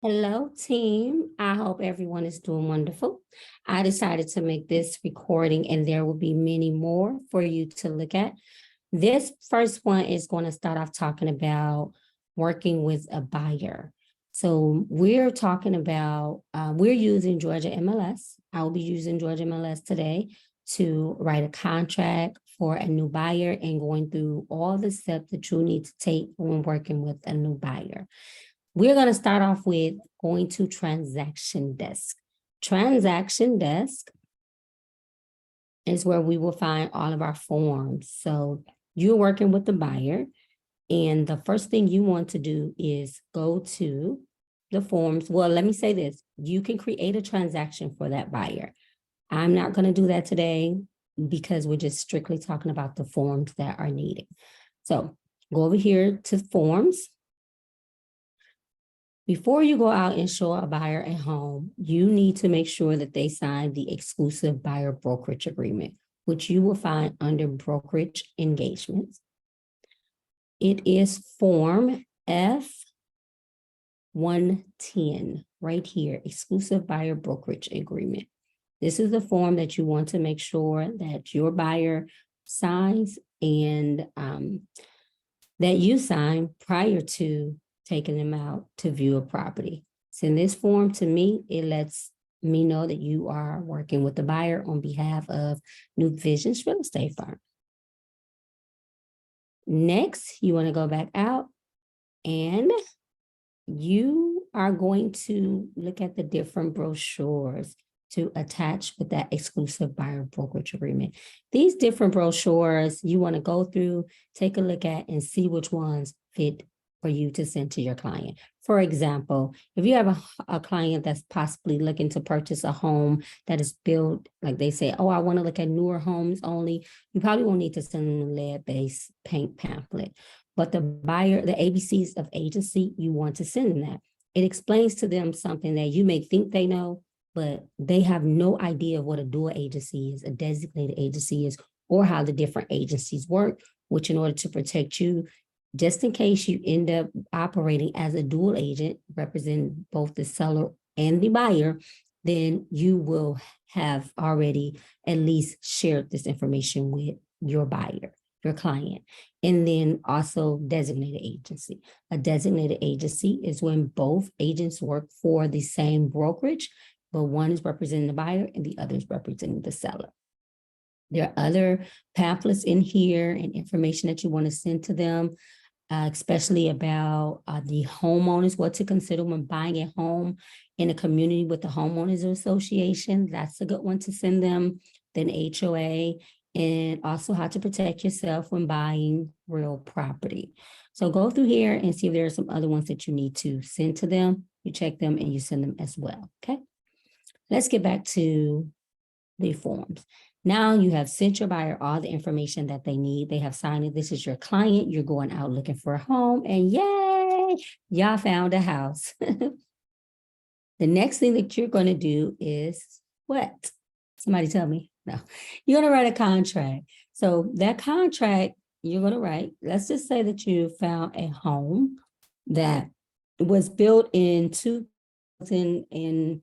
Hello, team. I hope everyone is doing wonderful. I decided to make this recording, and there will be many more for you to look at. This first one is going to start off talking about working with a buyer. So we're talking about, we're using Georgia MLS. I will be using Georgia MLS today to write a contract for a new buyer and going through all the steps that you need to take when working with a new buyer. We're going to start off with going to Transaction Desk. Transaction Desk is where we will find all of our forms. So you're working with the buyer, and the first thing you want to do is go to the forms. Well, let me say this. You can create a transaction for that buyer. I'm not going to do that today because we're just strictly talking about the forms that are needed. So go over here to Forms. Before you go out and show a buyer a home, you need to make sure that they sign the exclusive buyer brokerage agreement, which you will find under brokerage engagements. It is Form F-110 right here, exclusive buyer brokerage agreement. This is the form that you want to make sure that your buyer signs and that you sign prior to taking them out to view a property. Send this form to me. It lets me know that you are working with the buyer on behalf of New Visions Real Estate Firm. Next, you want to go back out and you are going to look at the different brochures to attach with that exclusive buyer brokerage agreement. These different brochures you want to go through, take a look at, and see which ones fit for you to send to your client. For example, if you have a client that's possibly looking to purchase a home that is built, like they say, oh, I want to look at newer homes only, you probably won't need to send them a lead-based paint pamphlet. But the buyer, the ABCs of agency, you want to send them that. It explains to them something that you may think they know, but they have no idea of what a dual agency is, a designated agency is, or how the different agencies work, which in order to protect you, just in case you end up operating as a dual agent, representing both the seller and the buyer, then you will have already at least shared this information with your buyer, your client. And then also designated agency. A designated agency is when both agents work for the same brokerage, but one is representing the buyer and the other is representing the seller. There are other pamphlets in here and information that you want to send to them, especially about the homeowners, what to consider when buying a home in a community with the homeowners association. That's a good one to send them. Then HOA, and also how to protect yourself when buying real property. So go through here and see if there are some other ones that you need to send to them. You check them and you send them as well, okay? Let's get back to the forms. Now you have sent your buyer all the information that they need. They have signed it. This is your client. You're going out looking for a home, and yay, y'all found a house. The next thing that you're going to do is what? Somebody tell me. No, you're going to write a contract. So that contract you're going to write, let's just say that you found a home that was built in 2010.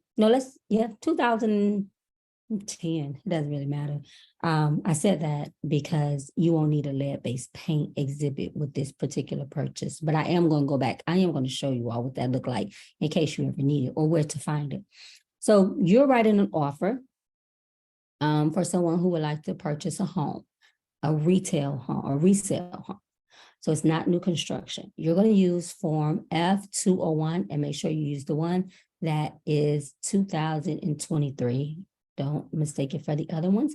It doesn't really matter. I said that because you won't need a lead-based paint exhibit with this particular purchase, but I am going to go back. I am going to show you all what that look like in case you ever need it or where to find it. So you're writing an offer for someone who would like to purchase a home, a retail home, a resale home. So it's not new construction. You're going to use Form F-201 and make sure you use the one that is 2023. Don't mistake it for the other ones.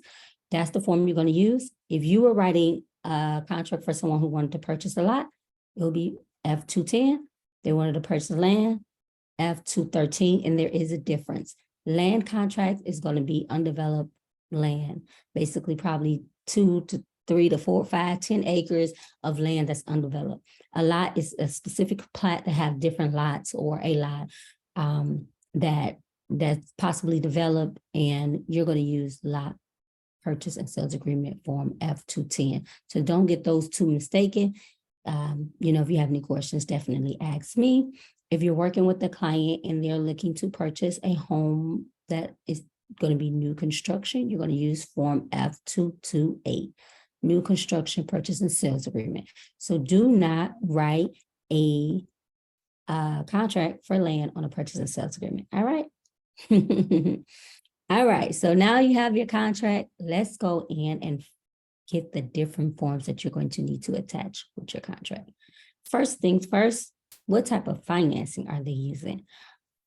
That's the form you're going to use. If you were writing a contract for someone who wanted to purchase a lot, it'll be F-210. They wanted to purchase land, F-213, and there is a difference. Land contract is going to be undeveloped land, basically probably 2 to 3 to 4, 5, 10 acres of land that's undeveloped. A lot is a specific plat that have different lots or a lot that's possibly developed, and you're going to use lot purchase and sales agreement form F-210. So don't get those two mistaken. If you have any questions, definitely ask me. If you're working with the client and they're looking to purchase a home that is going to be new construction, you're going to use Form F228, New Construction Purchase and Sales Agreement. So do not write a contract for land on a purchase and sales agreement. All right. All right. So now you have your contract. Let's go in and get the different forms that you're going to need to attach with your contract. First things first, what type of financing are they using?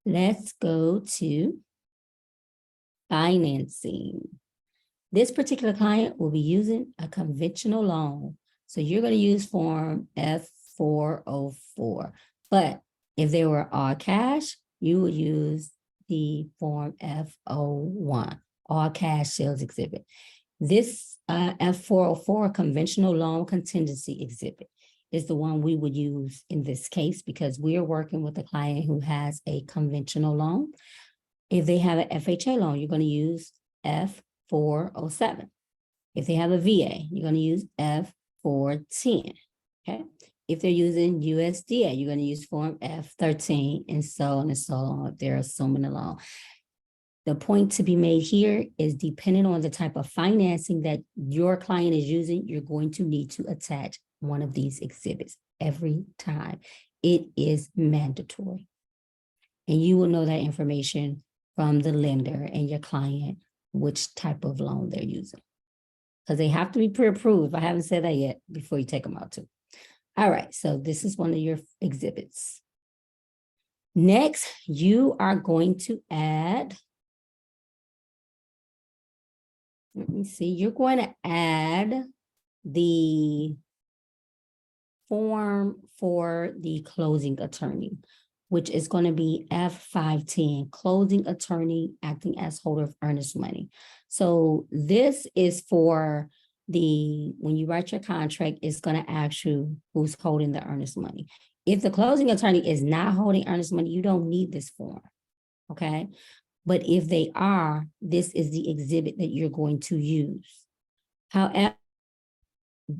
Let's go to financing. This particular client will be using a conventional loan. So you're going to use Form F404. But if they were all cash, you would use the Form F01, all cash sales exhibit. This F404 conventional loan contingency exhibit is the one we would use in this case because we are working with a client who has a conventional loan. If they have an FHA loan, you're going to use F407. If they have a VA, you're going to use F410. Okay. If they're using USDA, you're going to use Form F13 and so on and so on if they're assuming a loan. The point to be made here is depending on the type of financing that your client is using, you're going to need to attach one of these exhibits every time. It is mandatory. And you will know that information from the lender and your client, which type of loan they're using. Because they have to be pre-approved. I haven't said that yet before you take them out too. All right, so this is one of your exhibits. Next, you are going to add, let me see, you're going to add the form for the closing attorney, which is going to be F510, closing attorney acting as holder of earnest money. So this is for when you write your contract, it's going to ask you who's holding the earnest money. If the closing attorney is not holding earnest money, you don't need this form, okay? But if they are, this is the exhibit that you're going to use. However,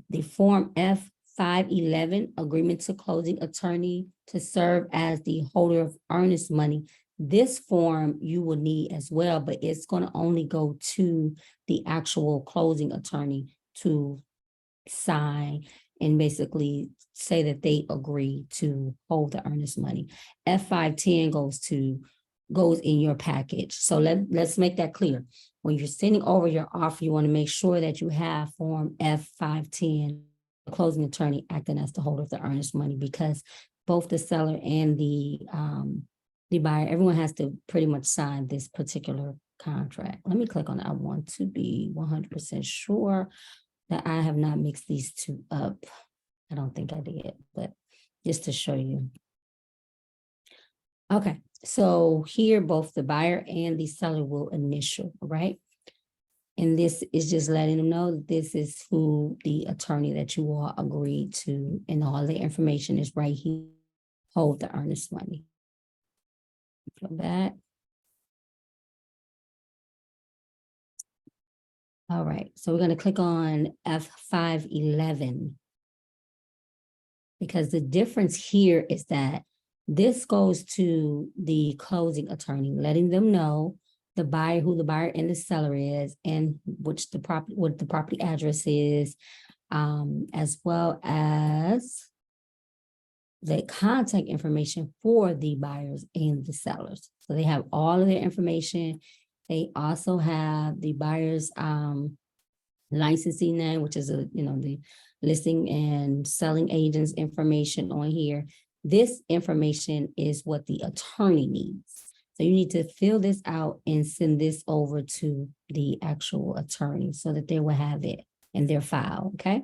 the Form F511, agreement to closing attorney to serve as the holder of earnest money, this form you will need as well, but it's going to only go to the actual closing attorney to sign and basically say that they agree to hold the earnest money. F510 goes in your package. So let's make that clear. When you're sending over your offer, you want to make sure that you have Form F510, the closing attorney acting as the holder of the earnest money, because both the seller and the buyer, everyone has to pretty much sign this particular contract. Let me click on it. I want to be 100% sure that I have not mixed these two up. I don't think I did, but just to show you. Okay, so here both the buyer and the seller will initial, right? And this is just letting them know that this is who the attorney that you all agreed to, and all the information is right here. Hold the earnest money. Go back. All right, so we're going to click on F511 because the difference here is that this goes to the closing attorney, letting them know the buyer, who the buyer and the seller is, and what the property address is, as well as the contact information for the buyers and the sellers. So they have all of their information. They also have the buyer's licensing name, which is the listing and selling agent's information on here. This information is what the attorney needs. So you need to fill this out and send this over to the actual attorney so that they will have it in their file, okay?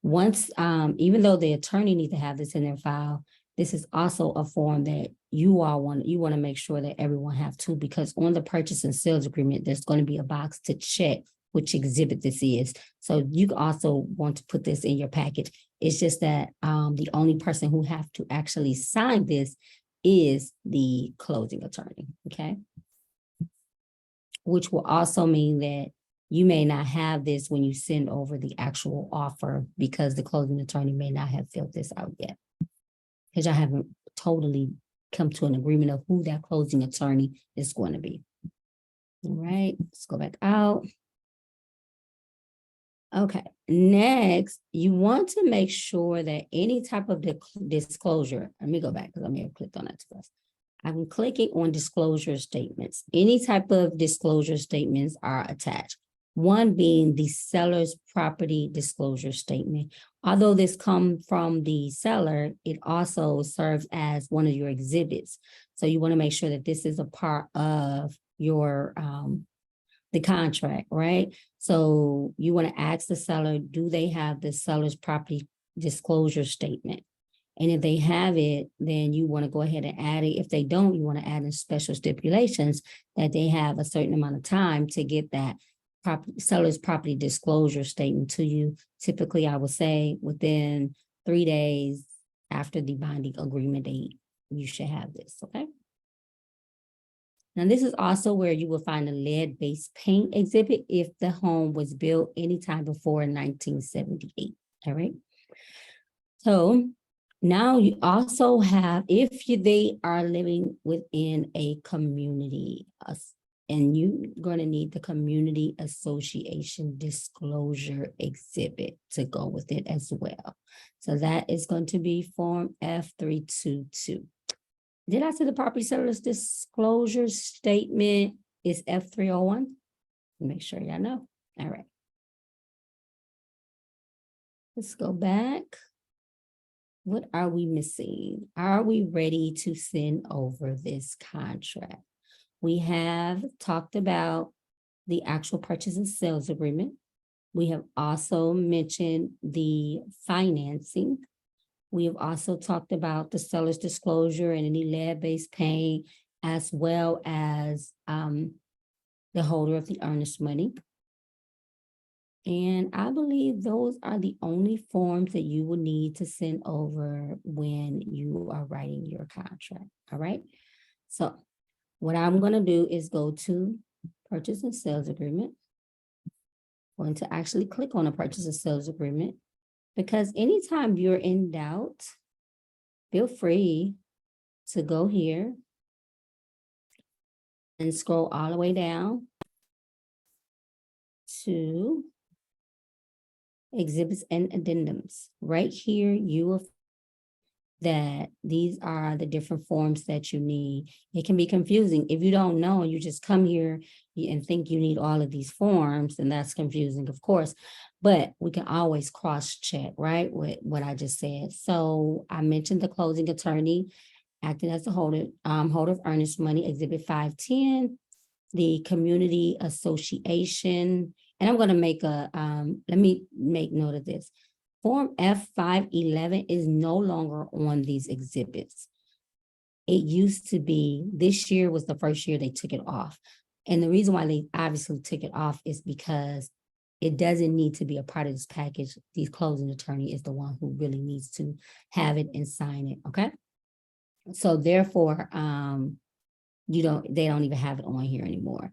Once, even though the attorney needs to have this in their file, this is also a form that you want to make sure that everyone have too, because on the purchase and sales agreement, there's going to be a box to check which exhibit this is. So you also want to put this in your package. It's just that the only person who have to actually sign this is the closing attorney, okay? Which will also mean that you may not have this when you send over the actual offer because the closing attorney may not have filled this out yet, because I haven't totally come to an agreement of who that closing attorney is going to be. All right, let's go back out. Okay, next, you want to make sure that any type of disclosure, let me go back because I may have clicked on that first. I'm clicking on disclosure statements. Any type of disclosure statements are attached. One being the seller's property disclosure statement. Although this comes from the seller, it also serves as one of your exhibits. So you want to make sure that this is a part of your the contract, right? So you want to ask the seller, do they have the seller's property disclosure statement? And if they have it, then you want to go ahead and add it. If they don't, you want to add in special stipulations that they have a certain amount of time to get that seller's property disclosure statement to you. Typically, I would say within 3 days after the binding agreement date, you should have this, okay? Now, this is also where you will find a lead-based paint exhibit if the home was built anytime before 1978, all right? So now you also have, if they are living within a community, and you're going to need the community association disclosure exhibit to go with it as well. So that is going to be Form F322. Did I say the property seller's disclosure statement is F301? Make sure y'all know. All right. Let's go back. What are we missing? Are we ready to send over this contract? We have talked about the actual purchase and sales agreement. We have also mentioned the financing. We have also talked about the seller's disclosure and any lead-based paint, as well as the holder of the earnest money. And I believe those are the only forms that you will need to send over when you are writing your contract, all right? So what I'm going to do is go to purchase and sales agreement. I'm going to actually click on a purchase and sales agreement, because anytime you're in doubt, feel free to go here and scroll all the way down to exhibits and addendums. Right here, you will that these are the different forms that you need. It can be confusing. If you don't know, you just come here and think you need all of these forms, and that's confusing, of course, but we can always cross-check, right, with what I just said. So I mentioned the closing attorney acting as the holder of earnest money, Exhibit 510, the community association, and I'm going to make a, let me make note of this. Form F511 is no longer on these exhibits. It used to be, this year was the first year they took it off. And the reason why they obviously took it off is because it doesn't need to be a part of this package. The closing attorney is the one who really needs to have it and sign it, okay? So therefore, they don't even have it on here anymore.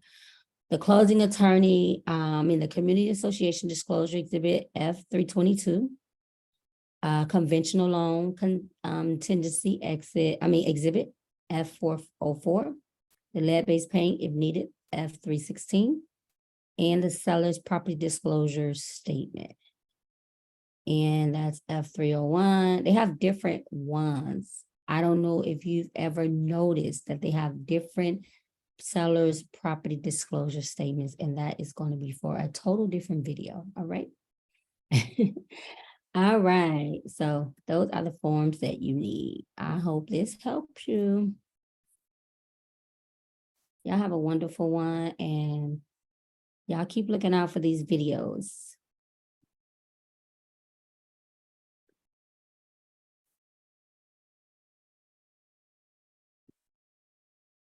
The closing attorney in the Community Association Disclosure Exhibit F322, conventional loan contingency exhibit F404, the lead-based paint if needed F316, and the seller's property disclosure statement. And that's F301. They have different ones. I don't know if you've ever noticed that they have different seller's property disclosure statements, and that is going to be for a total different video. All right. All right. So those are the forms that you need. I hope this helps you. Y'all have a wonderful one, and y'all keep looking out for these videos.